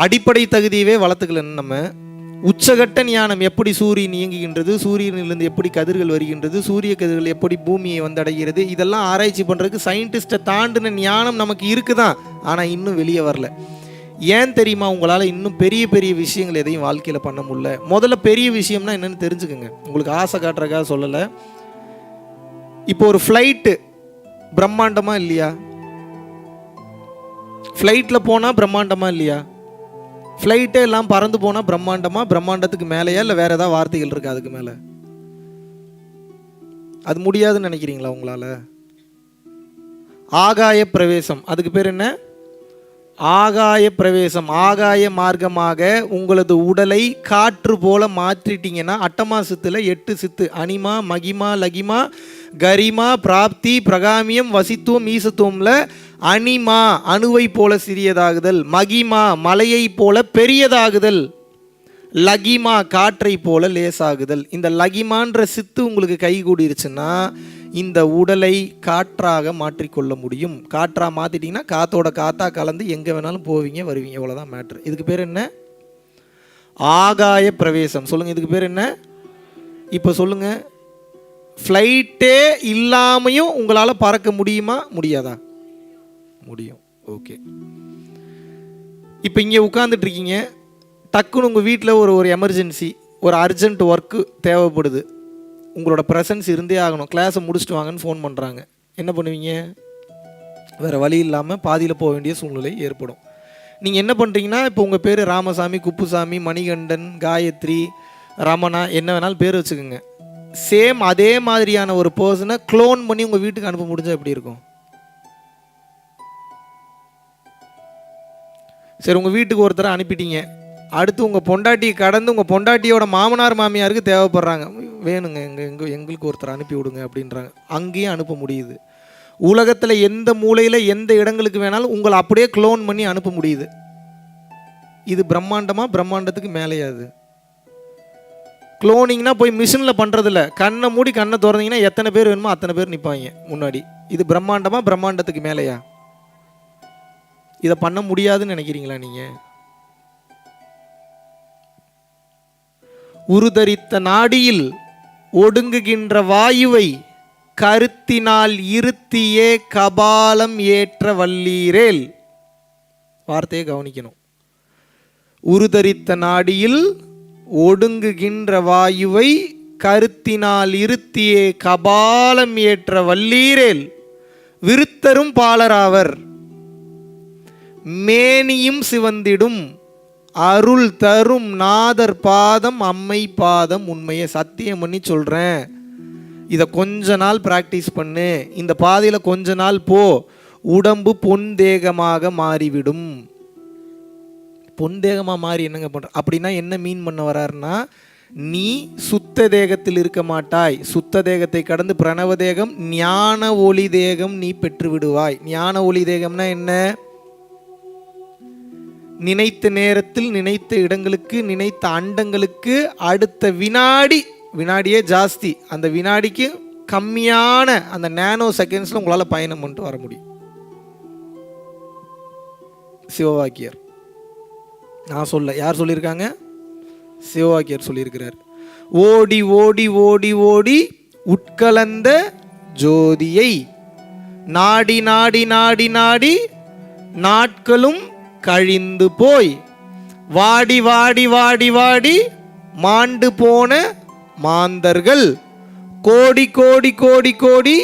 அடிப்படை தகுதியவே வளர்த்துக்கலன்னு நம்ம உச்சகட்ட ஞானம் எப்படி சூரியன் இயங்குகின்றது, சூரியனிலிருந்து எப்படி கதிர்கள் வருகின்றது, சூரிய கதிர்கள் எப்படி பூமியை வந்தடைகிறது, இதெல்லாம் ஆராய்ச்சி பண்ணுறதுக்கு சயின்டிஸ்ட்டை தாண்டின ஞானம் நமக்கு இருக்குதான். ஆனால் இன்னும் வெளியே வரல. ஏன் தெரியுமா? உங்களால் இன்னும் பெரிய பெரிய விஷயங்கள் எதையும் வாழ்க்கையில் பண்ண முடியல. முதல்ல பெரிய விஷயம்னா என்னென்னு தெரிஞ்சுக்கோங்க. உங்களுக்கு ஆசை காட்டுறக்காக சொல்லலை. இப்போ ஒரு ஃப்ளைட்டு பிரம்மாண்டமாக இல்லையா? ஃப்ளைட்டில் போனால் பிரம்மாண்டமாக இல்லையா? ஃப்ளைட்டே எல்லாம் பறந்து போனால் பிரம்மாண்டமாக, பிரம்மாண்டத்துக்கு மேலேயா இல்லை வேறு ஏதாவது வார்த்தைகள் இருக்கா அதுக்கு மேலே? அது முடியாதுன்னு நினைக்கிறீங்களா உங்களால்? ஆகாய பிரவேசம், அதுக்கு பேர் என்ன? ஆகாய பிரவேசம். ஆகாய மார்க்கமாக உங்களது உடலை காற்று போல மாற்றிட்டீங்கன்னா, அட்டமா சித்துல 8 சித்து, அனிமா, மகிமா, லகிமா, கரிமா, பிராப்தி, பிரகாமியம், வசித்துவம், ஈசத்துவம்ல அனிமா அணுவை போல சிறியதாகுதல், மகிமா மலையை போல பெரியதாகுதல், லகிமா காற்றை போல லேசாகுதல். இந்த லகிமான்ற சித்து உங்களுக்கு கை கூடிருச்சுன்னா இந்த உடலை காற்றாக மாற்றிக்கொள்ள முடியும். காற்றாக மாற்றிட்டிங்கன்னா காற்றோட காற்றா கலந்து எங்கே வேணாலும் போவீங்க வருவீங்க. இவ்வளோதான் மேட்ரு. இதுக்கு பேர் என்ன? ஆகாய பிரவேசம். சொல்லுங்கள், இதுக்கு பேர் என்ன? இப்போ சொல்லுங்கள், ஃப்ளைட்டே இல்லாமையும் உங்களால் பறக்க முடியுமா முடியாதா? முடியும். ஓகே. இப்போ இங்கே உட்காந்துட்டு இருக்கீங்க, டக்குன்னு உங்கள் வீட்டில் ஒரு எமர்ஜென்சி, ஒரு அர்ஜென்ட் ஒர்க்கு தேவைப்படுது. உங்களோட ப்ரெசன்ஸ் இருந்தே ஆகணும். கிளாஸை முடிச்சுட்டு வாங்கன்னு ஃபோன் பண்ணுறாங்க. என்ன பண்ணுவீங்க? வேறு வழி இல்லாமல் பாதியில் போக வேண்டிய சூழ்நிலை ஏற்படும். நீங்கள் என்ன பண்ணுறீங்கன்னா, இப்போ உங்கள் பேர் ராமசாமி, குப்புசாமி, மணிகண்டன், காயத்ரி, ரமணா, என்ன வேணாலும் பேர் வச்சுக்கோங்க. சேம் அதே மாதிரியான ஒரு பர்சனை க்ளோன் பண்ணி உங்கள் வீட்டுக்கு அனுப்ப முடிஞ்சால் எப்படி இருக்கும்? சரி, உங்கள் வீட்டுக்கு ஒருத்தரை அனுப்பிட்டீங்க. அடுத்து உங்கள் பொண்டாட்டியை கடந்து உங்கள் பொண்டாட்டியோட மாமனார் மாமியாருக்கு தேவைப்படுறாங்க. வேணுங்க, எங்களுக்கு ஒருத்தர் அனுப்பி விடுங்க அப்படின்றாங்க. அங்கேயும் அனுப்ப முடியுது. உலகத்தில் எந்த மூலையில் எந்த இடங்களுக்கு வேணாலும் உங்களை அப்படியே க்ளோன் பண்ணி அனுப்ப முடியுது. இது பிரம்மாண்டமாக? பிரம்மாண்டத்துக்கு மேலேயாது. க்ளோனிங்னா போய் மிஷினில் பண்ணுறதில்ல. கண்ணை மூடி கண்ணை திறந்தீங்கன்னா எத்தனை பேர் வேணுமோ அத்தனை பேர் நிற்பாங்க முன்னாடி. இது பிரம்மாண்டமாக? பிரம்மாண்டத்துக்கு மேலேயா? இதை பண்ண முடியாதுன்னு நினைக்கிறீங்களா நீங்கள்? உருதரித்த நாடியில் ஒடுங்குகின்ற வாயுவை கருத்தினால் இருத்தியே கபாலம் ஏற்ற வல்லீரேல். வார்த்தையை கவனிக்கணும். உருதரித்த நாடியில் ஒடுங்குகின்ற வாயுவை கருத்தினால் இருத்தியே கபாலம் ஏற்ற வல்லீரேல் விருத்தரும் பாலராவர், மேனியும் சிவந்திடும் அருள் தரும் நாதர் பாதம் அம்மை பாதம் உண்மையை. சத்தியம் பண்ணி சொல்கிறேன், இதை கொஞ்ச நாள் ப்ராக்டிஸ் பண்ணு, இந்த பாதையில் கொஞ்ச நாள் போ, உடம்பு பொன் தேகமாக மாறிவிடும். பொன் தேகமாக மாறி என்னங்க பண்ணுற அப்படின்னா என்ன மீன் பண்ண வர்றாருன்னா, நீ சுத்த தேகத்தில் இருக்க மாட்டாய். சுத்த தேகத்தை கடந்து பிரணவ தேகம், ஞான ஒளி தேகம் நீ பெற்று விடுவாய். ஞான ஒளி தேகம்னா என்ன? நினைத்த நேரத்தில் நினைத்த இடங்களுக்கு நினைத்த அண்டங்களுக்கு அடுத்த வினாடியே ஜாஸ்தி, அந்த வினாடிக்கு கம்மியான அந்த நேனோ செகண்ட்ஸில் உங்களால் பயணம் பண்ணிட்டு வர முடியும். சிவவாக்கியர், நான் சொல்ல, யார் சொல்லியிருக்காங்க? சிவவாக்கியர் சொல்லியிருக்கிறார். ஓடி ஓடி ஓடி ஓடி உட்கலந்த ஜோதியை நாடி நாடி நாடி நாடி நாட்களும் கழிந்து போய் வாடி வாடி வாடி வாடி மாண்டு போன மாந்தர்கள் கோடி கோடி கோடி கோடி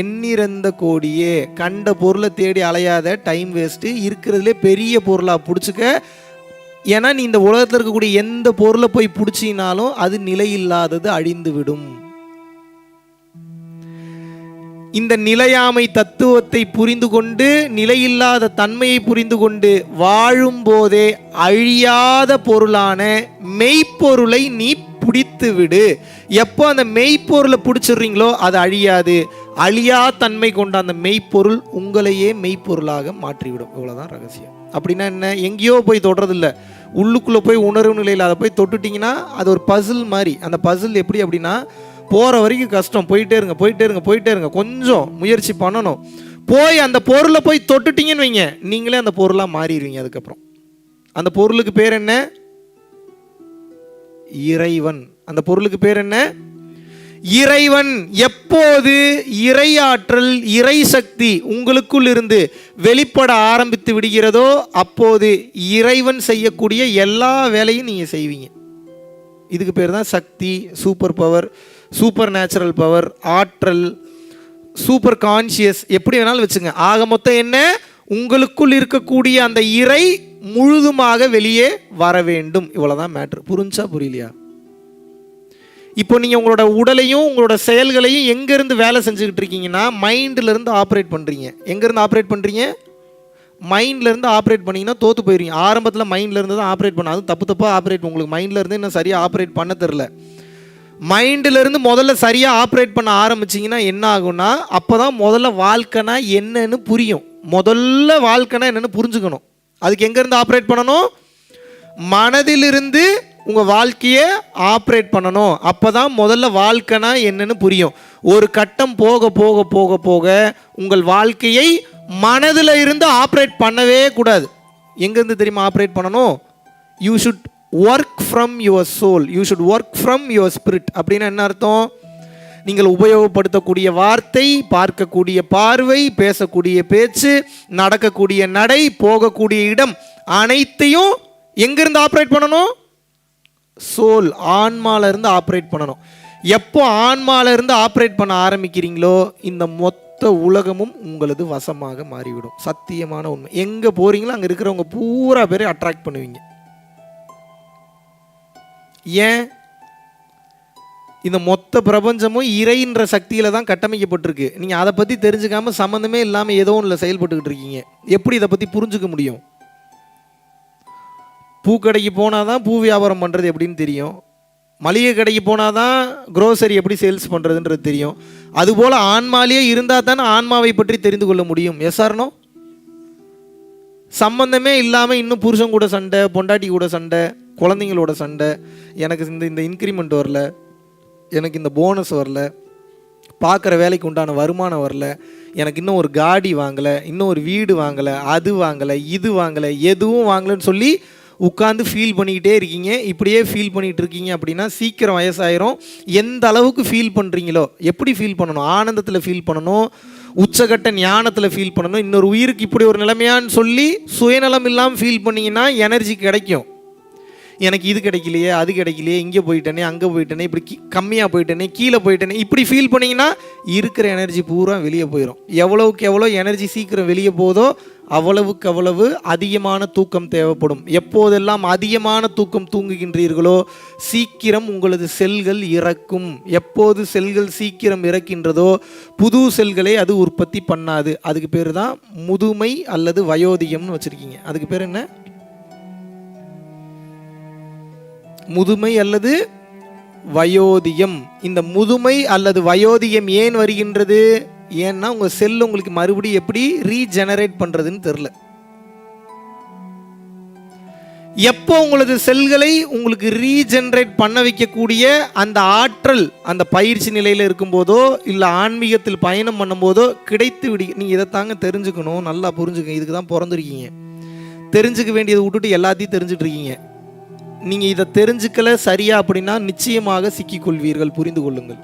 எண்ணிறந்த கோடியே. கண்ட பொருளை தேடி அலையாத, டைம் வேஸ்ட்டு. இருக்கிறதுலே பெரிய பொருளாக பிடிச்சிக்க. ஏன்னா நீ இந்த உலகத்தில் இருக்கக்கூடிய எந்த பொருளை போய் பிடிச்சினாலும் அது நிலையில்லாதது, அழிந்து விடும். இந்த நிலையாமை தத்துவத்தை புரிந்து கொண்டு, நிலையில்லாத தன்மையை புரிந்து கொண்டு வாழும் போதே அழியாத பொருளான மெய்ப்பொருளை நீ பிடித்து விடு. எப்போ அந்த மெய்ப்பொருளை பிடிச்சிடுறீங்களோ அது அழியாது. அழியா தன்மை கொண்ட அந்த மெய்ப்பொருள் உங்களையே மெய்ப்பொருளாக மாற்றிவிடும். இவ்வளோதான் ரகசியம். அப்படின்னா என்ன? எங்கேயோ போய் தொடுறதில்ல, உள்ளுக்குள்ளே போய் உணர்வு நிலையில் அதை போய் தொட்டுட்டிங்கன்னா அது ஒரு பசில் மாதிரி. அந்த பசில் எப்படி அப்படின்னா, போகிற வரைக்கும் கஷ்டம், போயிட்டே இருங்க போயிட்டே இருங்க போயிட்டே இருங்க, கொஞ்சம் முயற்சி பண்ணணும். போய் அந்த பொருளை போய் தொட்டுட்டீங்கன்னு வைங்க, நீங்களே அந்த பொருளாக மாறிடுவீங்க. அதுக்கப்புறம் அந்த பொருளுக்கு பேர் என்ன? இறைவன். அந்த பொருளுக்கு பேர் என்ன? இறைவன். எப்போது இறையாற்றல், இறை சக்தி உங்களுக்குள் இருந்து வெளிப்பட ஆரம்பித்து விடுகிறதோ அப்போது இறைவன் செய்யக்கூடிய எல்லா வேலையும் நீங்க செய்வீங்க. இதுக்கு பேர் தான் சக்தி, super power, supernatural power, ஆற்றல், சூப்பர் கான்சியஸ், எப்படி வேணாலும் வச்சுங்க. ஆக மொத்தம் என்ன? உங்களுக்குள் இருக்கக்கூடிய அந்த இறை முழுதுமாக வெளியே வர வேண்டும். இவ்வளவுதான் மேட்ரு. புரிஞ்சா புரியலையா? இப்போ நீங்க உங்களோட உடலையும் உங்களோட செயல்களையும் எங்கிருந்து வேலை செஞ்சுக்கிட்டு இருக்கீங்கன்னா மைண்ட்ல இருந்து ஆப்ரேட் பண்றீங்க. எங்க இருந்து ஆப்ரேட் பண்றீங்க? மைண்ட்ல இருந்து ஆப்ரேட் பண்ணீங்கன்னா தோத்து போயிருவீங்க. ஆரம்பத்தில் மைண்ட்ல இருந்து தான் ஆப்ரேட் பண்ண, அது தப்பு ஆப்ரேட். உங்களுக்கு மைண்ட்ல இருந்து இன்னும் சரியா ஆப்ரேட் பண்ண தெரியல. மைண்ட்ல இருந்து முதல்ல சரியா ஆப்ரேட் பண்ண ஆரம்பிச்சிங்கன்னா என்ன ஆகும்னா அப்போதான் முதல்ல வாழ்க்கைனா என்னன்னு புரியும். முதல்ல வாழ்க்கைனா என்னன்னு புரிஞ்சுக்கணும். அதுக்கு எங்கேருந்து ஆப்ரேட் பண்ணணும்? மனதிலிருந்து உங்கள் வாழ்க்கையை ஆப்ரேட் பண்ணணும். அப்போ தான் முதல்ல வாழ்க்கைனா என்னன்னு புரியும். ஒரு கட்டம் போக போக போக போக உங்கள் வாழ்க்கையை மனதில் இருந்து ஆப்ரேட் பண்ணவே கூடாது. எங்கேருந்து தெரியுமா ஆப்ரேட் பண்ணணும்? You should work from your soul, you should work from your spirit. அப்படின்னா என்ன அர்த்தம்? நீங்கள் உபயோகப்படுத்தக்கூடிய வார்த்தை, பார்க்கக்கூடிய பார்வை, பேசக்கூடிய பேச்சு, நடக்கக்கூடிய நடை, போகக்கூடிய இடம் அனைத்தையும் எங்கிருந்து ஆப்ரேட் பண்ணணும்? சோல், ஆன்மால இருந்து ஆப்ரேட் பண்ணணும். எப்போ ஆன்மால இருந்து ஆப்ரேட் பண்ண ஆரம்பிக்கிறீங்களோ இந்த மொத்த உலகமும் உங்களது வசமாக மாறிவிடும். சத்தியமான உண்மை. எங்க போறீங்களோ அங்க இருக்கிறவங்க பூரா பேரை அட்ராக்ட் பண்ணுவீங்க. ஏன்? இந்த மொத்த பிரபஞ்சமும் இறைன்ற சக்தியில தான் கட்டமைக்கப்பட்டிருக்கு. நீங்க அதை பத்தி தெரிஞ்சுக்காம சம்பந்தமே இல்லாம ஏதோ ஒன்றுல செயல்பட்டுக்கிட்டு இருக்கீங்க. எப்படி இதை பத்தி புரிஞ்சுக்க முடியும்? பூக்கடைக்கு போனாதான் பூ வியாபாரம் பண்றது எப்படின்னு தெரியும். மளிகை கடைக்கு போனாதான் குரோசரி எப்படி சேல்ஸ் பண்றதுன்றது தெரியும். அதுபோல ஆன்மாலேயே இருந்தா தானே ஆன்மாவை பற்றி தெரிந்து கொள்ள முடியும். Yes or no? சம்பந்தமே இல்லாமல் இன்னும் புருஷன் கூட சண்டை, பொண்டாட்டி கூட சண்டை, குழந்தைங்களோட சண்டை, எனக்கு இந்த இன்க்ரிமெண்ட் வரல, எனக்கு இந்த போனஸ் வரல, பார்க்குற வேலைக்கு உண்டான வருமானம் வரல, எனக்கு இன்னும் ஒரு காடி வாங்கலை, இன்னும் ஒரு வீடு வாங்கலை, அது வாங்கலை, இது வாங்கலை, எதுவும் வாங்கலைன்னு சொல்லி உட்காந்து ஃபீல் பண்ணிக்கிட்டே இருக்கீங்க. இப்படியே ஃபீல் பண்ணிகிட்டு இருக்கீங்க அப்படின்னா சீக்கிரம் வயசாயிரும். எந்த அளவுக்கு ஃபீல் பண்ணுறீங்களோ, எப்படி ஃபீல் பண்ணணும்? ஆனந்தத்தில் ஃபீல் பண்ணணும், உச்சகட்ட ஞானத்தில் ஃபீல் பண்ணணும். இன்னொரு உயிருக்கு இப்படி ஒரு நிலைமையான்னு சொல்லி சுயநலம் இல்லாமல் ஃபீல் பண்ணிங்கன்னா எனர்ஜி கிடைக்கும். எனக்கு இது கிடைக்கலையே, அது கிடைக்கலையே, இங்கே போயிட்டேனே, அங்கே போயிட்டேனே, இப்படி கம்மியாக போயிட்டேனே, கீழே போயிட்டேனே, இப்படி ஃபீல் பண்ணிங்கன்னா இருக்கிற எனர்ஜி பூரா வெளியே போயிடும். எவ்வளவுக்கு எவ்வளோ எனர்ஜி சீக்கிரம் வெளியே போதோ அவ்வளவுக்கு அவ்வளவு அதிகமான தூக்கம் தேவைப்படும். எப்போதெல்லாம் அதிகமான தூக்கம் தூங்குகின்றீர்களோ சீக்கிரம் உங்களது செல்கள் இறக்கும். எப்போது செல்கள் சீக்கிரம் இறக்கின்றதோ புது செல்களை அது உற்பத்தி பண்ணாது. அதுக்கு பேர் தான் முதுமை அல்லது வயோதிகம்னு வச்சுருக்கீங்க. அதுக்கு பேர் என்ன? முதுமை அல்லது வயோதிகம். இந்த முதுமை அல்லது வயோதிகம் ஏன் வருகின்றது? ஏன்னா உங்கள் செல் உங்களுக்கு மறுபடியும் எப்படி ரீஜெனரேட் பண்ணுறதுன்னு தெரில. எப்போ உங்களது செல்களை உங்களுக்கு ரீஜெனரேட் பண்ண வைக்கக்கூடிய அந்த ஆற்றல் அந்த பயிற்சி நிலையில் இருக்கும்போதோ இல்லை ஆன்மீகத்தில் பயணம் பண்ணும்போதோ கிடைத்து விடு. நீங்கள் இதை தாங்க தெரிஞ்சுக்கணும், நல்லா புரிஞ்சுக்கங்க. இதுக்கு தான் பிறந்திருக்கீங்க. தெரிஞ்சுக்க வேண்டியதை விட்டுட்டு எல்லாத்தையும் தெரிஞ்சுட்டு இருக்கீங்க. நீங்கள் இதை தெரிஞ்சுக்கல சரியா அப்படின்னா நிச்சயமாக சிக்கிக்கொள்வீர்கள். புரிந்து கொள்ளுங்கள்.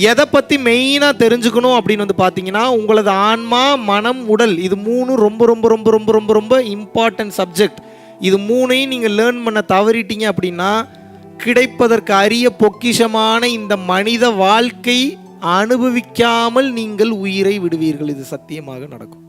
எதை பற்றி மெயினாக தெரிஞ்சுக்கணும் அப்படின்னு பார்த்தீங்கன்னா உங்களது ஆன்மா, மனம், உடல், இது மூணு ரொம்ப ரொம்ப ரொம்ப ரொம்ப ரொம்ப ரொம்ப இம்பார்ட்டன்ட் சப்ஜெக்ட். இது மூணையும் நீங்கள் லேர்ன் பண்ண தவறிட்டீங்க அப்படின்னா கிடைப்பதற்கு அரிய பொக்கிஷமான இந்த மனித வாழ்க்கை அனுபவிக்காமல் நீங்கள் உயிரை விடுவீர்கள். இது சத்தியமாக நடக்கும்.